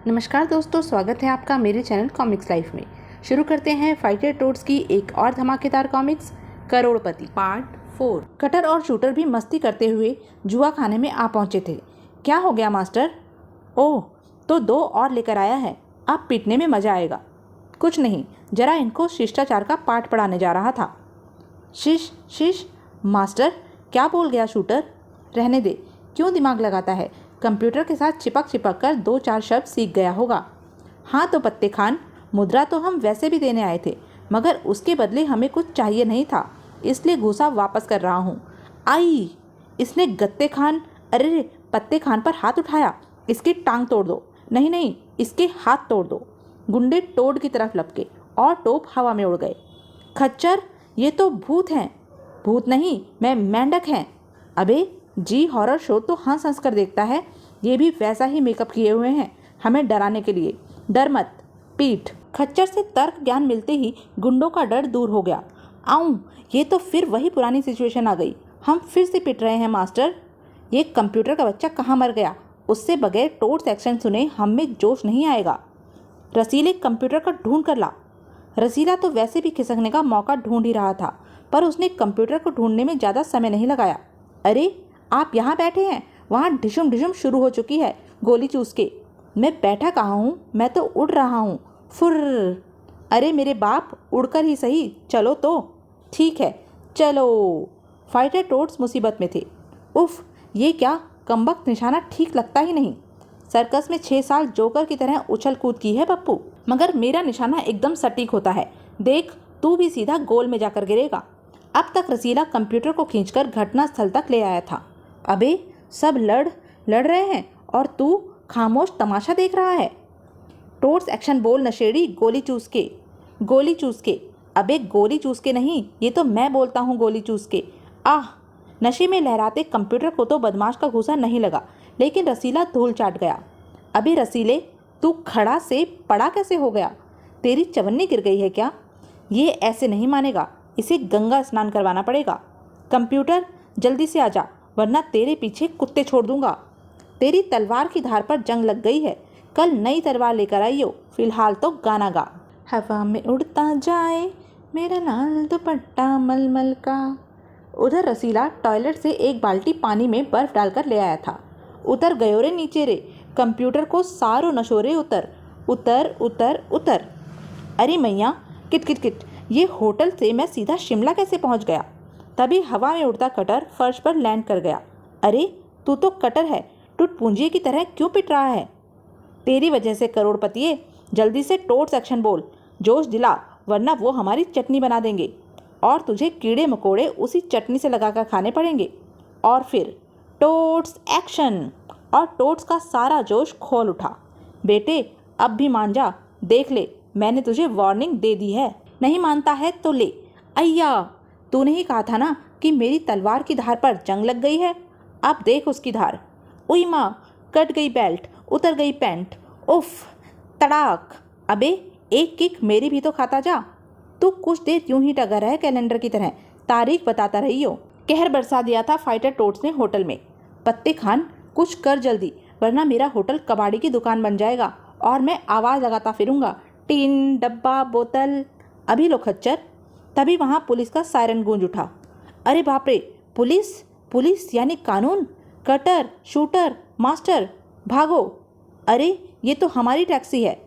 नमस्कार दोस्तों, स्वागत है आपका मेरे चैनल कॉमिक्स लाइफ में। शुरू करते हैं फाइटर टोड्स की एक और धमाकेदार कॉमिक्स करोड़पति पार्ट 4। कटर और शूटर भी मस्ती करते हुए जुआ खाने में आ पहुंचे थे। क्या हो गया मास्टर? ओह, तो 2 और लेकर आया है, अब पीटने में मजा आएगा। कुछ नहीं, जरा इनको शिष्टाचार का पाठ पढ़ाने जा रहा था। शिश शिश मास्टर, क्या बोल गया शूटर? रहने दे, क्यों दिमाग लगाता है? कंप्यूटर के साथ चिपक कर 2-4 शब्द सीख गया होगा। हाँ तो पत्ते खान, मुद्रा तो हम वैसे भी देने आए थे, मगर उसके बदले हमें कुछ चाहिए नहीं था, इसलिए घूसा वापस कर रहा हूँ। आई, इसने गत्ते खान, अरे पत्ते खान पर हाथ उठाया। इसकी टांग तोड़ दो। नहीं नहीं, इसके हाथ तोड़ दो। गुंडे टोड की तरफ लपके और टोप हवा में उड़ गए। खच्चर, ये तो भूत हैं। भूत नहीं, मैं मेंढक हैं। अबे जी, हॉरर शो तो हंस हंस कर देखता है, ये भी वैसा ही मेकअप किए हुए हैं हमें डराने के लिए। डर मत, पीठ। खच्चर से तर्क ज्ञान मिलते ही गुंडों का डर दूर हो गया। आऊं, ये तो फिर वही पुरानी सिचुएशन आ गई। हम फिर से पिट रहे हैं मास्टर। ये कंप्यूटर का बच्चा कहाँ मर गया? उससे बगैर टोड्स एक्शन सुने हम में जोश नहीं आएगा। रसीले, कंप्यूटर का ढूंढ कर ला। रसीला तो वैसे भी खिसकने का मौका ढूंढ ही रहा था, पर उसने कंप्यूटर को ढूंढने में ज़्यादा समय नहीं लगाया। अरे आप यहाँ बैठे हैं, वहाँ ढिशुम ढिशुम शुरू हो चुकी है गोली चूस के। मैं बैठा कहाँ हूँ, मैं तो उड़ रहा हूँ। फुर्र। अरे मेरे बाप, उड़कर ही सही, चलो तो। ठीक है चलो। फाइटर टोड्स मुसीबत में थे। उफ, ये क्या कमबख्त निशाना ठीक लगता ही नहीं। सर्कस में 6 साल जोकर की तरह उछल कूद की है पप्पू, मगर मेरा निशाना एकदम सटीक होता है। देख, तू भी सीधा गोल में जाकर गिरेगा। अब तक रसीला कंप्यूटर को खींचकर घटनास्थल तक ले आया था। अबे सब लड़ रहे हैं और तू खामोश तमाशा देख रहा है। टोड्स एक्शन बोल नशेड़ी, गोली चूस के। गोली चूस के? अबे गोली चूस के नहीं, ये तो मैं बोलता हूँ गोली चूस के। आह, नशे में लहराते कंप्यूटर को तो बदमाश का घूसा नहीं लगा, लेकिन रसीला धूल चाट गया। अबे रसीले, तू खड़ा से पड़ा कैसे हो गया? तेरी चवन्नी गिर गई है क्या? ये ऐसे नहीं मानेगा, इसे गंगा स्नान करवाना पड़ेगा। कंप्यूटर जल्दी से आजा, वरना तेरे पीछे कुत्ते छोड़ दूंगा। तेरी तलवार की धार पर जंग लग गई है, कल नई तलवार लेकर आइयो। फिलहाल तो गाना गा। हवा में उड़ता जाए मेरा लाल दुपट्टा मलमल का। उधर रसीला टॉयलेट से एक बाल्टी पानी में बर्फ डालकर ले आया था। उतर गयो रे नीचे रे, कंप्यूटर को सारो नशोरे उतर उतर उतर उतर। अरे मैया, किट किट किट, ये होटल से मैं सीधा शिमला कैसे पहुंच गया? तभी हवा में उड़ता कटर फर्श पर लैंड कर गया। अरे तू तो कटर है, टूट पूंजिए की तरह क्यों पिट रहा है? तेरी वजह से करोड़पतिये, जल्दी से टोड्स एक्शन बोल, जोश दिला, वरना वो हमारी चटनी बना देंगे और तुझे कीड़े मकोड़े उसी चटनी से लगाकर खाने पड़ेंगे। और फिर टोड्स एक्शन, और टोड्स का सारा जोश खोल उठा। बेटे अब भी मान जा, देख ले, मैंने तुझे वार्निंग दे दी है। नहीं मानता है तो ले। अय्या, तूने ही कहा था ना कि मेरी तलवार की धार पर जंग लग गई है, अब देख उसकी धार। उई माँ, कट गई बेल्ट, उतर गई पैंट। उफ, तड़ाक। अबे एक किक मेरी भी तो खाता जा। तू कुछ देर यूं ही टगा रहा है कैलेंडर की तरह, तारीख बताता रही हो। कहर बरसा दिया था फाइटर टोड्स ने होटल में। पत्ते खान कुछ कर जल्दी, वरना मेरा होटल कबाड़ी की दुकान बन जाएगा और मैं आवाज़ लगाता फिरूंगा, टीन डब्बा बोतल। अभी लो खच्चर। तभी वहाँ पुलिस का सायरन गूंज उठा। अरे बाप रे, पुलिस! पुलिस यानी कानून। कटर, शूटर, मास्टर, भागो। अरे ये तो हमारी टैक्सी है।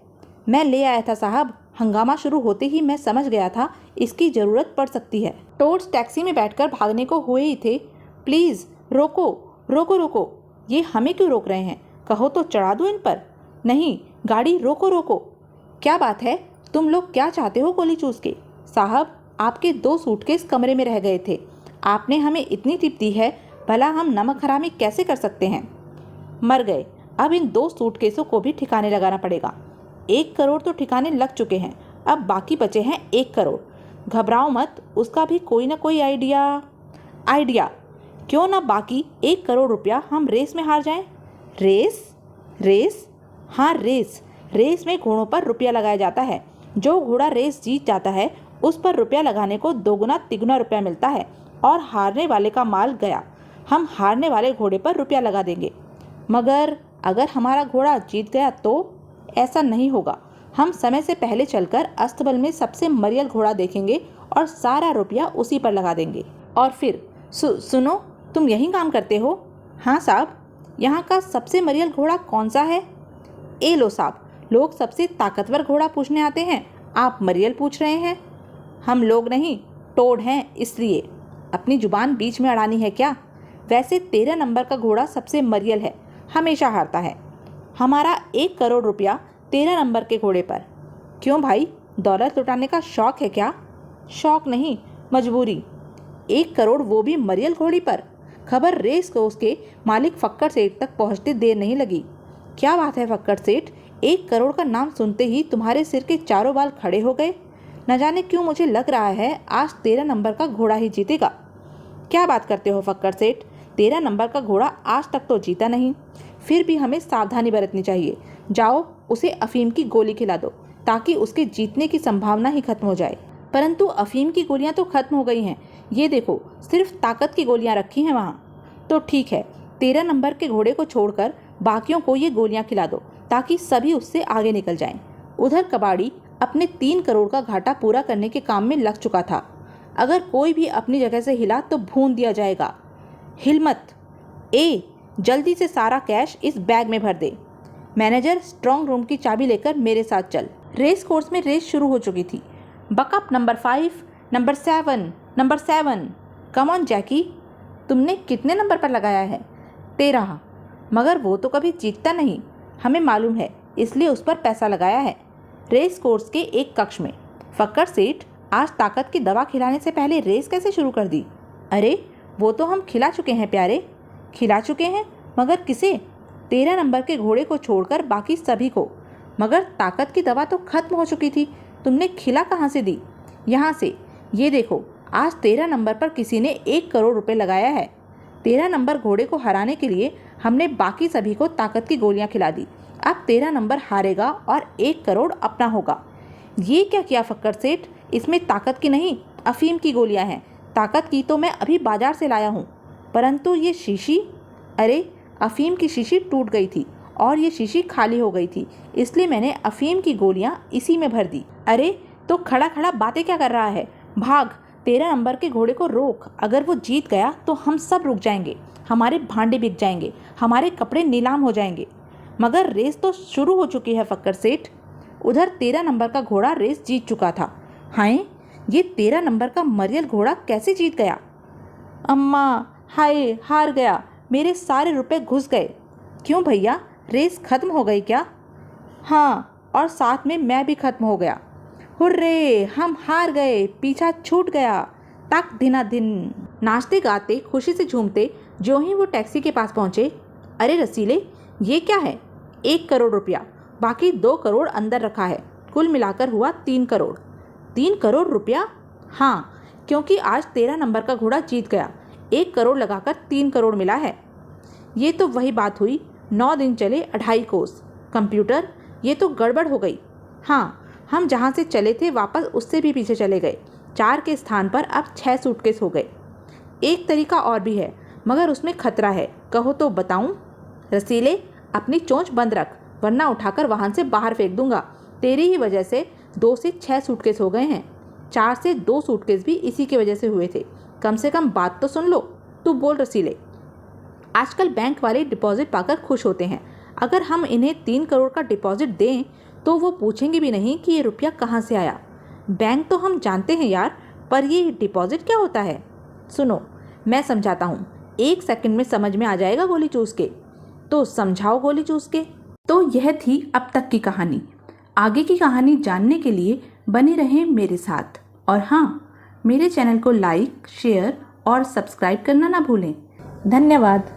मैं ले आया था साहब, हंगामा शुरू होते ही मैं समझ गया था इसकी ज़रूरत पड़ सकती है। टोड्स टैक्सी में बैठकर भागने को हुए ही थे। प्लीज़ रोको रोको रोको। ये हमें क्यों रोक रहे हैं? कहो तो चढ़ा दूँ इन पर। नहीं, गाड़ी रोको रोको। क्या बात है, तुम लोग क्या चाहते हो गोली चूस के? साहब, आपके 2 सूटकेस कमरे में रह गए थे, आपने हमें इतनी टिप दी है, भला हम नमक हरामी कैसे कर सकते हैं? मर गए, अब इन 2 सूटकेसों को भी ठिकाने लगाना पड़ेगा। 1 करोड़ तो ठिकाने लग चुके हैं, अब बाकी बचे हैं 1 करोड़। घबराओ मत, उसका भी कोई ना कोई आइडिया। क्यों ना बाकी 1 करोड़ रुपया हम रेस में हार जाएं? रेस? हाँ रेस में घोड़ों पर रुपया लगाया जाता है। जो घोड़ा रेस जीत जाता है उस पर रुपया लगाने को 2 3 रुपया मिलता है और हारने वाले का माल गया। हम हारने वाले घोड़े पर रुपया लगा देंगे, मगर अगर हमारा घोड़ा जीत गया तो? ऐसा नहीं होगा। हम समय से पहले चलकर अस्तबल में सबसे मरियल घोड़ा देखेंगे और सारा रुपया उसी पर लगा देंगे। और फिर सुनो, तुम यही काम करते हो? हाँ साहब। यहाँ का सबसे मरियल घोड़ा कौन सा है? ए लो साहब, लोग सबसे ताकतवर घोड़ा पूछने आते हैं, आप मरियल पूछ रहे हैं? हम लोग नहीं, टोड हैं, इसलिए। अपनी जुबान बीच में अड़ानी है क्या? वैसे 13 नंबर का घोड़ा सबसे मरियल है, हमेशा हारता है। हमारा 1 करोड़ रुपया 13 नंबर के घोड़े पर। क्यों भाई, दौलत लुटाने का शौक है क्या? शौक नहीं, मजबूरी। 1 करोड़ वो भी मरियल घोड़ी पर। खबर रेस कोर्स के मालिक फक्कर सेठ तक पहुंचते देर नहीं लगी। क्या बात है फक्कर सेठ, 1 करोड़ का नाम सुनते ही तुम्हारे सिर के चारों बाल खड़े हो गए। न जाने क्यों मुझे लग रहा है आज 13 नंबर का घोड़ा ही जीतेगा। क्या बात करते हो फक्कर सेठ, 13 नंबर का घोड़ा आज तक तो जीता नहीं। फिर भी हमें सावधानी बरतनी चाहिए। जाओ उसे अफीम की गोली खिला दो ताकि उसके जीतने की संभावना ही खत्म हो जाए। परंतु अफीम की गोलियां तो खत्म हो गई हैं, ये देखो सिर्फ ताकत की गोलियां रखी हैं वहाँ। तो ठीक है, 13 नंबर के घोड़े को छोड़कर बाकियों को ये गोलियां खिला दो ताकि सभी उससे आगे निकल जाएं। उधर कबाड़ी अपने 3 करोड़ का घाटा पूरा करने के काम में लग चुका था। अगर कोई भी अपनी जगह से हिला तो भून दिया जाएगा। हिल मत। ए, जल्दी से सारा कैश इस बैग में भर दे। मैनेजर, स्ट्रांग रूम की चाबी लेकर मेरे साथ चल। रेस कोर्स में रेस शुरू हो चुकी थी। Buck up number 5, number 7। Come on Jackie, तुमने कितने नंबर पर लगाया है? 13। मगर वो तो कभी जीतता नहीं, हमें मालूम है, इसलिए उस पर पैसा लगाया है। रेस कोर्स के एक कक्ष में। फक्कर सेठ, आज ताकत की दवा खिलाने से पहले रेस कैसे शुरू कर दी? अरे वो तो हम खिला चुके हैं प्यारे। खिला चुके हैं? मगर किसे? 13 नंबर के घोड़े को छोड़कर बाकी सभी को। मगर ताकत की दवा तो खत्म हो चुकी थी, तुमने खिला कहाँ से दी? यहाँ से। ये देखो, आज 13 नंबर पर किसी ने 1 करोड़ रुपए लगाया है। 13 नंबर घोड़े को हराने के लिए हमने बाकी सभी को ताकत की गोलियां खिला दी। अब 13 नंबर हारेगा और 1 करोड़ अपना होगा। ये क्या किया फक्कर सेठ? इसमें ताकत की नहीं, अफीम की गोलियां हैं। ताकत की तो मैं अभी बाजार से लाया हूँ। परंतु ये शीशी, अरे अफीम की शीशी टूट गई थी और ये शीशी खाली हो गई थी, इसलिए मैंने अफीम की गोलियां इसी में भर दी। अरे तो खड़ा खड़ा बातें क्या कर रहा है? भाग, 13 नंबर के घोड़े को रोक। अगर वो जीत गया तो हम सब रुक जाएंगे, हमारे भांडे बिक जाएंगे, हमारे कपड़े नीलाम हो जाएंगे। मगर रेस तो शुरू हो चुकी है फक्कर सेठ। उधर 13 नंबर का घोड़ा रेस जीत चुका था। हाय, ये 13 नंबर का मरियल घोड़ा कैसे जीत गया? अम्मा, हाय, हार गया, मेरे सारे रुपए घुस गए। क्यों भैया, रेस खत्म हो गई क्या? हाँ, और साथ में मैं भी खत्म हो गया। हुर्रे, हम हार गए, पीछा छूट गया। तक दिना दिन। नाचते गाते खुशी से झूमते जो ही वो टैक्सी के पास पहुँचे। अरे रसीले, ये क्या है? 1 करोड़ रुपया, बाकी 2 करोड़ अंदर रखा है, कुल मिलाकर हुआ 3 करोड़। 3 करोड़ रुपया? हाँ, क्योंकि आज 13 नंबर का घोड़ा जीत गया। 1 करोड़ लगाकर 3 करोड़ मिला है। ये तो वही बात हुई, 9 दिन चले 2.5 कोस। कंप्यूटर, ये तो गड़बड़ हो गई। हाँ, हम जहाँ से चले थे वापस उससे भी पीछे चले गए। 4 के स्थान पर अब 6 सूटकेस हो गए। एक तरीका और भी है, मगर उसमें खतरा है, कहो तो बताऊं? रसीले, अपनी चोंच बंद रख, वरना उठाकर वाहन से बाहर फेंक दूंगा। तेरी ही वजह से 2 से 6 सूटकेस हो गए हैं। 4 से 2 सूटकेस भी इसी की वजह से हुए थे। कम से कम बात तो सुन लो। तू बोल रसीले। आजकल बैंक वाले डिपॉजिट पाकर खुश होते हैं। अगर हम इन्हें 3 करोड़ का डिपॉजिट दें तो वो पूछेंगे भी नहीं कि ये रुपया कहाँ से आया। बैंक तो हम जानते हैं यार, पर ये डिपॉजिट क्या होता है? सुनो, मैं समझाता हूँ, 1 सेकंड में समझ में आ जाएगा गोली चूस के। तो समझाओ गोली चूस के। तो यह थी अब तक की कहानी। आगे की कहानी जानने के लिए बने रहें मेरे साथ। और हाँ, मेरे चैनल को लाइक, शेयर और सब्सक्राइब करना ना भूलें। धन्यवाद।